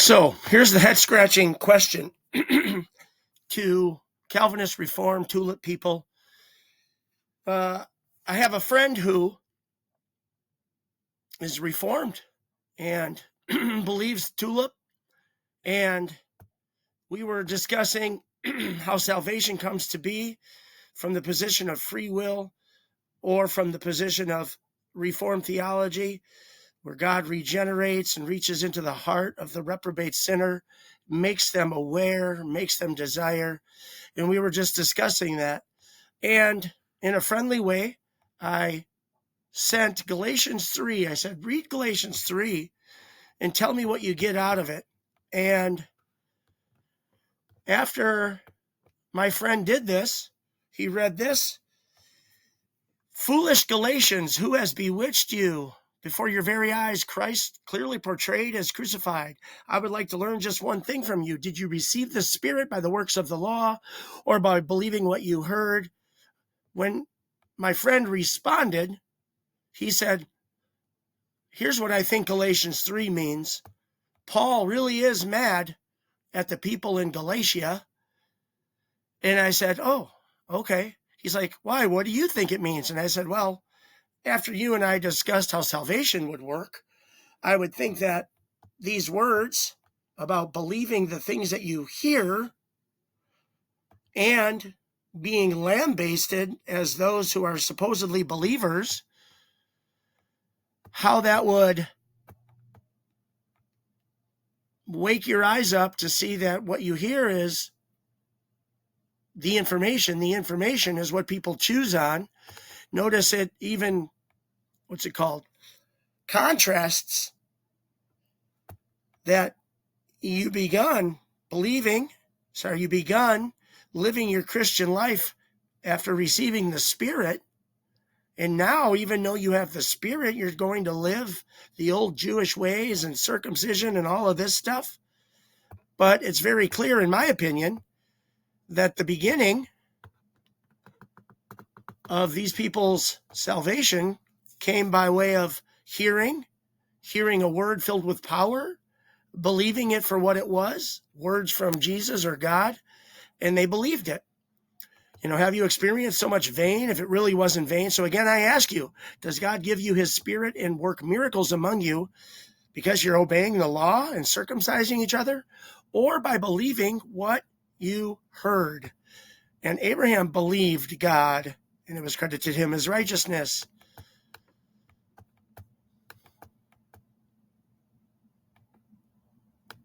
So here's the head-scratching question to Calvinist, Reformed, Tulip people. I have a friend who is Reformed and believes Tulip, and we were discussing how salvation comes to be from the position of free will or from the position of Reformed theology, where God regenerates and reaches into the heart of the reprobate sinner, makes them aware, makes them desire. And we were just discussing that. And in a friendly way, I sent Galatians 3. I said, read Galatians 3 and tell me what you get out of it. And after my friend did this, he read this. Foolish Galatians, who has bewitched you? Before your very eyes, Christ clearly portrayed as crucified. I would like to learn just one thing from you. Did you receive the Spirit by the works of the law or by believing what you heard? When my friend responded, he said, here's what I think Galatians 3 means. Paul really is mad at the people in Galatia. And I said, oh, okay. He's like, why? What do you think it means? And I said, well, after you and I discussed how salvation would work, I would think that these words about believing the things that you hear and being lambasted as those who are supposedly believers, how that would wake your eyes up to see that what you hear is the information. The information is what people choose on. Notice it even, contrasts that you begun living your Christian life after receiving the Spirit. And now, even though you have the Spirit, you're going to live the old Jewish ways and circumcision and all of this stuff. But it's very clear, in my opinion, that the beginning of these people's salvation came by way of hearing a word filled with power, believing it for what it was, words from Jesus or God, and they believed it. Have you experienced so much vain if it really wasn't vain? So again, I ask you, does God give you his Spirit and work miracles among you because you're obeying the law and circumcising each other, or by believing what you heard? And Abraham believed God, and it was credited to him as righteousness.